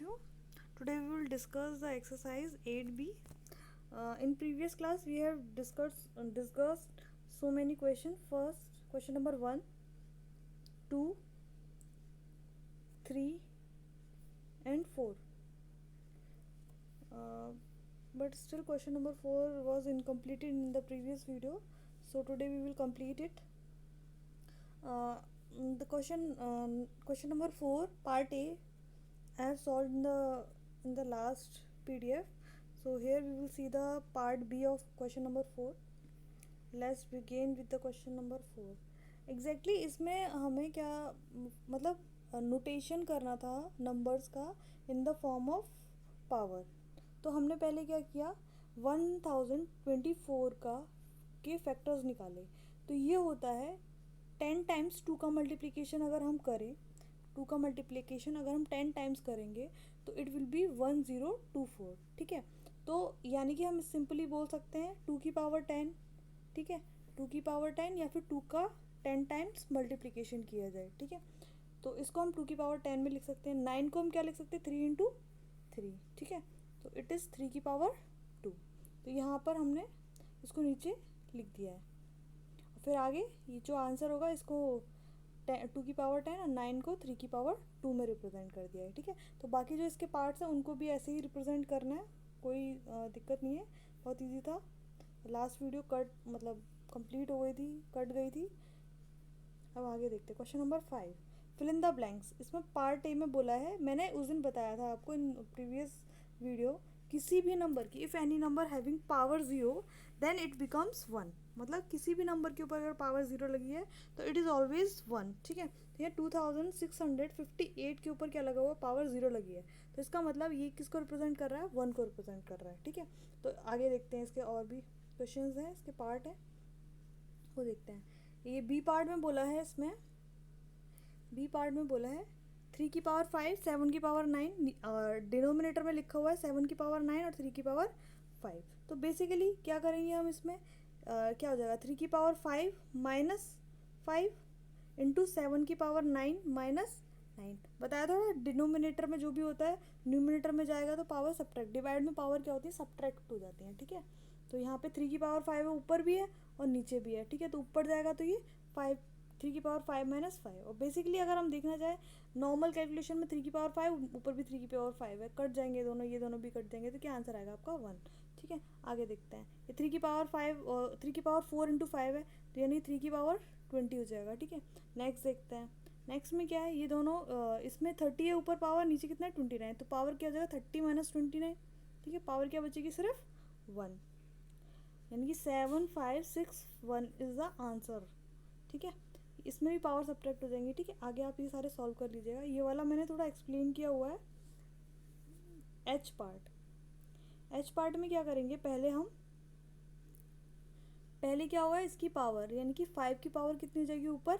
you. Today we will discuss the exercise 8b. In previous class we have discussed so many questions. First question number 1, 2, 3 and 4. But still question number 4 was incompleted in the previous video. So today we will complete it. The question number 4 part A I have solved in the last PDF. So here we will see the part B of question number 4. Let's begin with the question number 4. Exactly इसमें हमें क्या मतलब notation करना था numbers का in the form of power. तो हमने पहले क्या किया 1024 का के फैक्टर्स निकाले. तो ये होता है 10 टाइम्स 2 का मल्टीप्लिकेशन अगर हम करें 2 का मल्टीप्लिकेशन अगर हम 10 टाइम्स करेंगे तो इट विल बी 1024. ठीक है. तो यानी कि हम सिंपली बोल सकते हैं 2 की पावर 10. ठीक है. 2 की पावर 10 या फिर 2 का 10 टाइम्स मल्टीप्लिकेशन किया जाए. ठीक है. तो इसको हम 2 की पावर 10 में लिख सकते हैं. 9 को हम क्या लिख सकते हैं 3 इंटू 3. ठीक है. तो इट इज़ 3 की पावर 2. तो यहाँ पर हमने इसको नीचे लिख दिया है. फिर आगे ये जो आंसर होगा इसको 2 की पावर 10 और 9 को 3 की पावर 2 में रिप्रेजेंट कर दिया है. ठीक है. तो बाकी जो इसके पार्ट्स हैं उनको भी ऐसे ही रिप्रेजेंट करना है. कोई दिक्कत नहीं है. बहुत इजी था. लास्ट वीडियो मतलब कंप्लीट हो गई थी, कट गई थी. अब आगे देखते हैं question number 5. Fill in the blanks. इसमें पार्ट ए में बोला है, मैंने उस दिन बताया था आपको इन प्रीवियस वीडियो, किसी भी नंबर की if any number having power 0 then it becomes 1. मतलब किसी भी नंबर के ऊपर अगर पावर 0 लगी है तो इट इज़ ऑलवेज 1. ठीक है. तो ये 2658 के ऊपर क्या लगा हुआ पावर 0 लगी है. तो इसका मतलब ये किसको रिप्रेजेंट कर रहा है 1 को रिप्रेजेंट कर रहा है. ठीक है. तो आगे देखते हैं इसके और भी क्वेश्चन हैं, इसके पार्ट है वो देखते हैं. ये बी पार्ट में बोला है, इसमें बी पार्ट में बोला है 3 की पावर 5 7 की पावर 9 और डिनोमिनेटर में लिखा हुआ है 7 की पावर 9 और 3 की पावर 5. तो बेसिकली क्या करेंगे हम इसमें क्या हो जाएगा 3 की पावर 5 माइनस 5 इंटू 7 की पावर 9 माइनस 9. बताया था डिनोमिनेटर में जो भी होता है न्यूमिनेटर में जाएगा तो पावर सब्ट्रैक्ट. डिवाइड में पावर क्या होती है सब्ट्रैक्ट हो जाती है. ठीक है. तो यहाँ पे 3 की पावर 5 है, ऊपर भी है और नीचे भी है. ठीक है. तो ऊपर जाएगा तो ये 3 की पावर 5 माइनस 5. और बेसिकली अगर हम देखना जाए नॉर्मल कैलकुलेशन में 3 की पावर 5 ऊपर भी 3 की पावर 5 है, कट जाएंगे दोनों, ये दोनों भी कट जाएंगे. तो क्या आंसर आएगा आपका 1. ठीक है. आगे देखते हैं. ये 3 की पावर 5 और 3 की पावर 4 इंटू 5 है तो यानी 3 की पावर 20 हो जाएगा. ठीक है. नेक्स्ट देखते हैं. नेक्स्ट में क्या है ये दोनों इसमें 30 है ऊपर पावर, नीचे कितना है 29. तो पावर क्या हो जाएगा 30 माइनस 29. ठीक है. पावर क्या बचेगी सिर्फ 1. यानी कि 7561 इज़ द आंसर. ठीक है. इसमें भी पावर सब्ट्रैक्ट हो जाएंगी. ठीक है. आगे आप ये सारे सॉल्व कर लीजिएगा. ये वाला मैंने थोड़ा एक्सप्लेन किया हुआ है. H part. एच पार्ट में क्या करेंगे पहले क्या हुआ है इसकी पावर यानी कि 5 की पावर कितनी हो जाएगी ऊपर,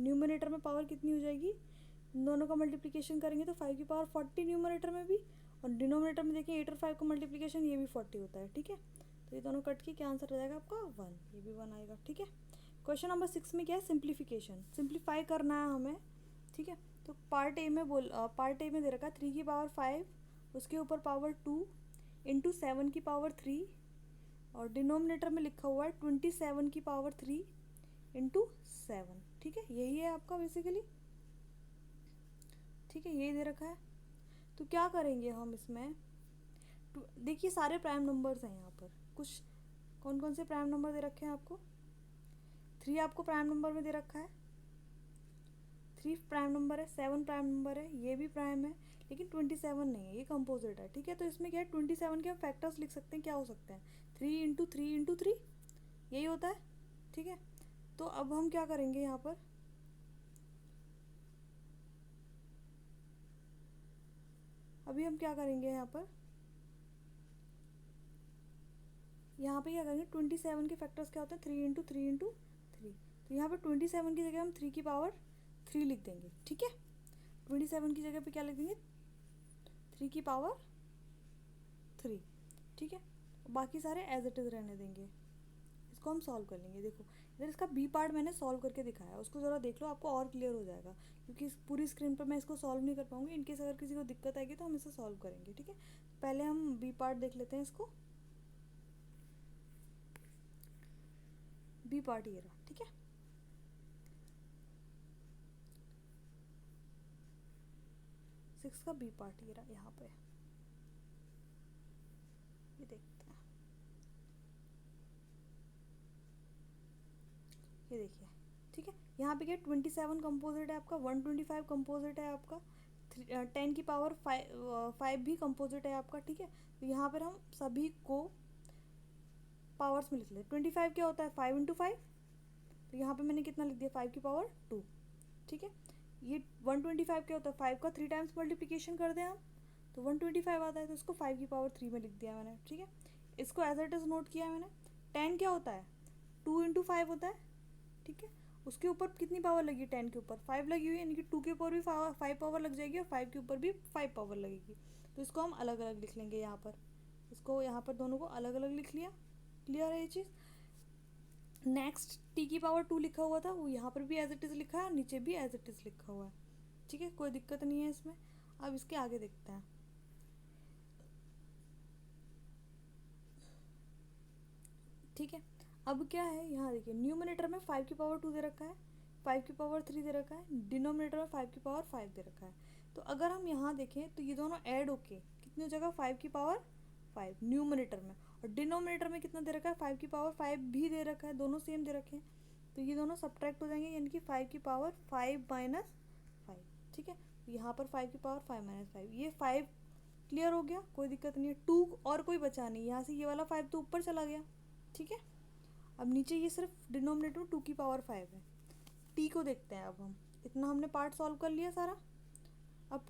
न्यूमिनेटर में पावर कितनी हो जाएगी, दोनों का मल्टीप्लिकेशन करेंगे तो 5 की पावर 40 न्यूमिनेटर में भी, और डिनोमिनेटर में देखिए 8 और 5 का मल्टीप्लिकेशन ये भी 40 होता है. ठीक है. तो ये दोनों कट के क्या आंसर आ जाएगा आपका 1. ये भी 1 आएगा. ठीक है. क्वेश्चन नंबर 6 में क्या है सिंप्लीफिकेशन. सिंप्लीफाई करना है हमें. ठीक है. तो पार्ट ए में दे रखा है 3 की पावर 5 उसके ऊपर पावर 2 इंटू 7 की पावर 3 और डिनोमिनेटर में लिखा हुआ है 27 की पावर 3 इंटू 7. ठीक है. यही है आपका बेसिकली. ठीक है. यही दे रखा है. तो क्या करेंगे हम इसमें देखिए सारे प्राइम नंबर्स हैं यहाँ पर. कुछ कौन कौन से प्राइम नंबर दे रखे हैं आपको 3 आपको प्राइम नंबर में दे रखा है. 3 प्राइम नंबर है, 7 प्राइम नंबर है, ये भी प्राइम है, लेकिन 27 नहीं है, ये कंपोजिट है. ठीक है. तो इसमें क्या है 27 के हम फैक्टर्स लिख सकते हैं. क्या हो सकते हैं 3 इंटू 3 इंटू 3 यही होता है. ठीक है. तो अब हम क्या करेंगे यहाँ पर अभी हम क्या करेंगे यहाँ पे क्या करेंगे 27 के फैक्टर्स क्या होते हैं 3 इंटू 3 इंटू 3. तो यहाँ पर 27 की जगह हम 3 की पावर 3 लिख देंगे. ठीक है. 27 की जगह पे क्या लिख देंगे 3 की पावर 3. ठीक है. बाकी सारे एज इट इज़ रहने देंगे. इसको हम सॉल्व कर लेंगे. देखो इधर इसका बी पार्ट मैंने सॉल्व करके दिखाया, उसको ज़रा देख लो, आपको और क्लियर हो जाएगा, क्योंकि इस पूरी स्क्रीन पर मैं इसको सॉल्व नहीं कर पाऊँगी। इनकेस अगर किसी को दिक्कत आएगी तो हम इसे सॉल्व करेंगे, ठीक है। पहले हम बी पार्ट देख लेते हैं इसको। बी पार्ट ये रहा, ठीक है। सिक्स का बी पार्ट ये रहा यहाँ पे, ये देखते हैं, ये देखिए, ठीक है। यहाँ पे क्या 27 कंपोजिट है आपका, 125 कंपोजिट है आपका, 10 की पावर 5 भी कंपोजिट है आपका, ठीक है। तो यहाँ पर हम सभी को पावर्स में लिख लेते। 25 क्या होता है, 5 × 5, तो यहाँ पे मैंने कितना लिख दिया, 5 की पावर 2, ठीक है। ये 125 क्या होता है, 5 का 3 टाइम्स मल्टीप्लिकेशन कर दें हम तो 125 आता है, तो इसको 5 की पावर 3 में लिख दिया मैंने, ठीक है। इसको एज इट इज़ नोट किया है मैंने। 10 क्या होता है, 2 × 5 होता है, ठीक है। उसके ऊपर कितनी पावर लगी, 10 के ऊपर 5 लगी हुई है, यानी कि 2 के ऊपर भी 5 पावर लग जाएगी और 5 के ऊपर भी 5 पावर लगेगी। तो इसको हम अलग अलग लिख लेंगे यहाँ पर, इसको यहाँ पर दोनों को अलग अलग लिख लिया। क्लियर है ये चीज़। नेक्स्ट टी की पावर 2 लिखा हुआ था, वो यहाँ पर भी एज इट इज़ लिखा है, नीचे भी एज इट इज़ लिखा हुआ है, ठीक है, कोई दिक्कत नहीं है इसमें। अब इसके आगे देखते हैं, ठीक है। अब क्या है, यहाँ देखिए, न्यूमरेटर में 5 की पावर 2 दे रखा है, 5 की पावर 3 दे रखा है, डिनोमिनेटर में 5 की पावर 5 दे रखा है। तो अगर हम यहाँ देखें तो ये दोनों ऐड होके कितनी हो जाएगा, 5 की पावर 5 न्यूमरेटर में, और डिनोमिनेटर में कितना दे रखा है, 5 की पावर 5 भी दे रखा है, दोनों सेम दे रखे हैं। तो ये दोनों सब्ट्रैक्ट हो जाएंगे, यानी कि 5 की पावर 5 - 5, ठीक है। तो यहाँ पर 5 की पावर 5 - 5, ये 5 क्लियर हो गया, कोई दिक्कत नहीं है। 2 और कोई बचा नहीं, यहाँ से ये वाला 5 तो ऊपर चला गया, ठीक है। अब नीचे ये सिर्फ डिनोमिनेटर में 2 की पावर 5 है। टी को देखते हैं अब हम, इतना हमने पार्ट सॉल्व कर लिया सारा। अब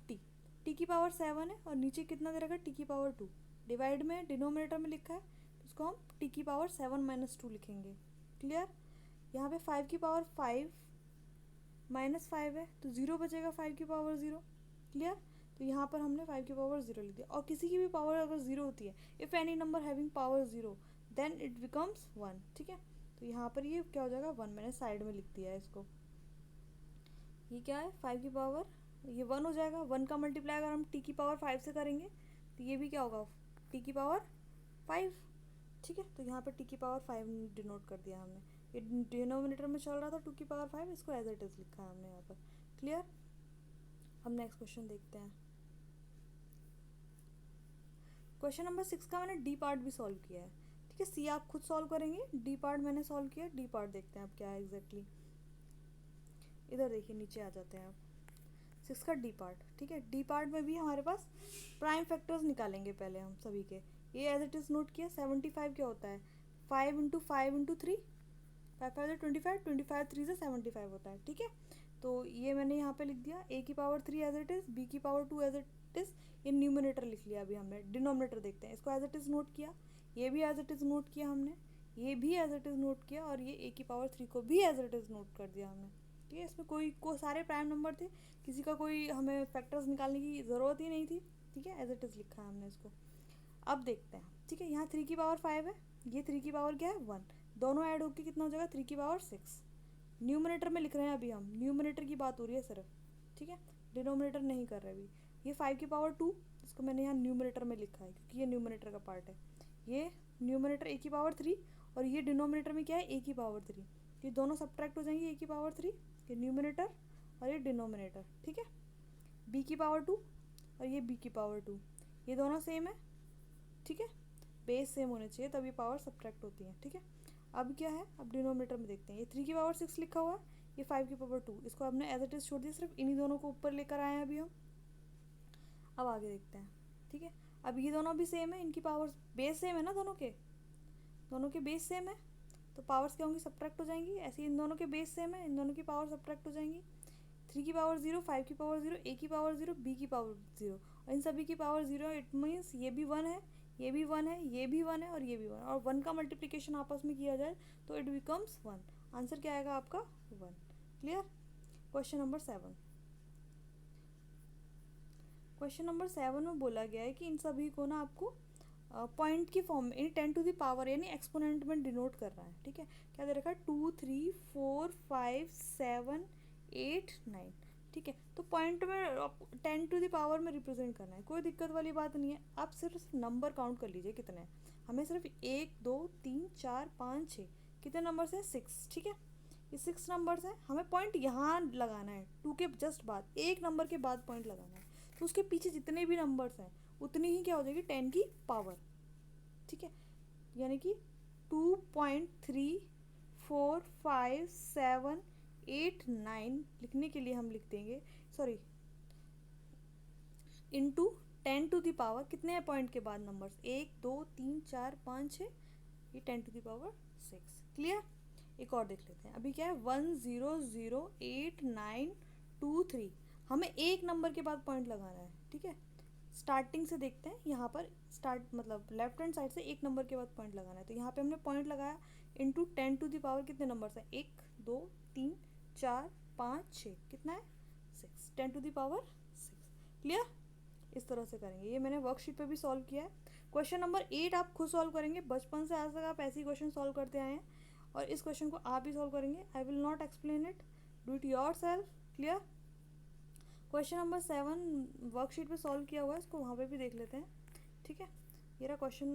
टी की पावर 7 है, और नीचे कितना दे रखा है, टी की पावर 2, डिवाइड में डिनोमिनेटर में लिखा है, तो इसको हम टी की पावर 7 - 2 लिखेंगे। क्लियर। यहाँ पे 5 की पावर 5 - 5 है, तो 0 बचेगा, 5 की पावर 0। क्लियर। तो यहाँ पर हमने 5 की पावर 0 लिख दिया, और किसी की भी पावर अगर 0 होती है, if any number having power 0 then it becomes 1, ठीक है। तो यहाँ पर ये क्या हो जाएगा, 1, मैंने साइड में लिख दिया है इसको। ये क्या है, 5 की पावर, ये 1 हो जाएगा। 1 का मल्टीप्लाई अगर हम टी की पावर 5 से करेंगे तो ये भी क्या होगा, टी की पावर 5, ठीक है। तो यहाँ पर टी की पावर 5 डिनोट कर दिया हमने। ये डिनोमिनेटर में चल रहा था 2 की पावर 5, इसको एज इट इज़ लिखा है हमने यहाँ पर। क्लियर। अब नेक्स्ट क्वेश्चन देखते हैं। क्वेश्चन नंबर 6 का मैंने डी पार्ट भी सॉल्व किया है, ठीक है। सी आप खुद सॉल्व करेंगे, डी पार्ट मैंने सॉल्व किया, डी पार्ट देखते हैं अब क्या है एग्जैक्टली। इधर देखिए, नीचे आ जाते हैं आप, 6 का डी पार्ट, ठीक है। डी पार्ट में भी हमारे पास प्राइम फैक्टर्स निकालेंगे पहले हम सभी के। ये एज इट इज़ नोट किया। 75 क्या होता है, 5 × 5 × 3, 5 5 25, 25 3 से 75 होता है, ठीक है। तो ये मैंने यहाँ पे लिख दिया, ए की power 3 as it is, B की पावर 2 एज इट इज़, ये न्यूमिनेटर लिख लिया। अभी हमने डिनोमिनेटर देखते हैं, इसको एज इट इज़ नोट किया, ये भी एज इट इज़ नोट किया हमने, ये भी एज इट इज़ नोट किया, और ये ए की पावर 3 को भी एज इट इज़ नोट कर दिया हमने, ठीक है। इसमें कोई सारे प्राइम नंबर थे, किसी का कोई हमें फैक्टर्स निकालने की ज़रूरत ही नहीं थी, ठीक है। एज इट इज़ लिखा है हमने इसको। अब देखते हैं, ठीक है। यहाँ 3 की पावर 5 है, ये 3 की पावर क्या है, 1, दोनों ऐड होकर कितना हो जाएगा, 3 की पावर 6। न्यूमरेटर में लिख रहे हैं अभी हम, न्यूमरेटर की बात हो रही है सिर्फ, ठीक है, डिनोमिनेटर नहीं कर रहे अभी। ये 5 की पावर 2, इसको मैंने यहाँ न्यूमरेटर में लिखा है क्योंकि ये न्यूमरेटर का पार्ट है। ये न्यूमरेटर ए की पावर 3, और ये डिनोमिनेटर में क्या है, ए की पावर 3, ये दोनों सब्ट्रैक्ट हो जाएंगे, ए की पावर 3, ये न्यूमरेटर और ये डिनोमिनेटर, ठीक है। बी की पावर 2 और ये बी की पावर 2, ये दोनों सेम है, ठीक है। बेस सेम होने चाहिए तभी पावर सब्ट्रैक्ट होती है, ठीक है। अब क्या है, अब डिनोमिनेटर में देखते हैं। ये 3 की पावर 6 लिखा हुआ है, ये 5 की पावर 2, इसको हमने एज इट इज़ छोड़ दिया, सिर्फ इन्हीं दोनों को ऊपर लेकर आए हैं अभी हम। अब आगे देखते हैं, ठीक है। अब ये दोनों भी सेम है, इनकी पावर्स बेस सेम है ना, दोनों के बेस सेम है, तो पावर्स क्या होंगी, सब्ट्रैक्ट हो जाएंगी। ऐसे ही इन दोनों के बेस सेम है, इन दोनों की पावर सब्ट्रैक्ट हो जाएंगी। 3 की पावर 0, 5 की पावर 0, ए की पावर 0, बी की पावर 0, और इन सभी की पावर 0 है। इट मीन्स ये भी 1 है, ये भी 1 है, ये भी 1 है, और ये भी 1, और 1 का मल्टीप्लिकेशन आपस में किया जाए तो इट बिकम्स 1। आंसर क्या आएगा आपका, 1। Clear. Question number 7, question number 7 में बोला गया है कि इन सभी को ना आपको पॉइंट की फॉर्म में, यानी 10 to the power यानी एक्सपोनेंट में डिनोट कर रहा है, ठीक है। क्या दे रखा है, 2 3 4 5 7 8 9, ठीक है। तो पॉइंट में 10 to the power में रिप्रेजेंट करना है, कोई दिक्कत वाली बात नहीं है। आप सिर्फ नंबर काउंट कर लीजिए कितने हैं, हमें सिर्फ 1 2 3 4 5 6, कितने नंबर्स हैं, 6, ठीक है। ये 6 नंबर्स हैं, हमें पॉइंट यहाँ लगाना है, 2 के जस्ट बाद, एक नंबर के बाद पॉइंट लगाना है। तो उसके पीछे जितने भी नंबर्स हैं उतनी ही क्या हो जाएगी, 10 की पावर, ठीक है। यानी कि 2.3 4 5 7 8 9 लिखने के लिए हम लिख देंगे, sorry, into 10 to the power, कितने हैं पॉइंट के बाद नंबर्स, 1 2 3 4 5 6, ये 10 to the power 6। क्लियर। एक और देख लेते हैं, अभी क्या है, 1 0 0 8 9 2 3, हमें एक नंबर के बाद पॉइंट लगाना है, ठीक है। स्टार्टिंग से देखते हैं, यहाँ पर स्टार्ट मतलब लेफ्ट हैंड साइड से एक नंबर के बाद पॉइंट लगाना है, तो यहाँ पे हमने पॉइंट लगाया, इंटू 10 to the power, कितने नंबर्स हैं, 1 2 3 4 5 6, कितना है, 6, 10 to the power 6। क्लियर। इस तरह से करेंगे, ये मैंने वर्कशीट पे भी सॉल्व किया है। क्वेश्चन नंबर 8 आप खुद सॉल्व करेंगे, बचपन से आज तक आप ऐसे ही क्वेश्चन सॉल्व करते आए हैं, और इस क्वेश्चन को आप ही सॉल्व करेंगे। I will not explain it, do it your self. Clear. Question number 7 worksheet पे सॉल्व किया हुआ है, इसको वहाँ पे भी देख लेते हैं, ठीक है। ये रहा क्वेश्चन,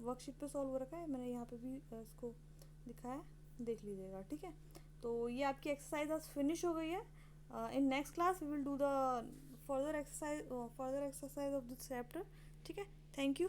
वर्कशीट पे सॉल्व हो रखा है, मैंने यहाँ पे भी इसको दिखाया, देख लीजिएगा, ठीक है। तो ये आपकी एक्सरसाइज आज फिनिश हो गई है। In next class we will do the further exercise of this chapter, ठीक है। Thank you.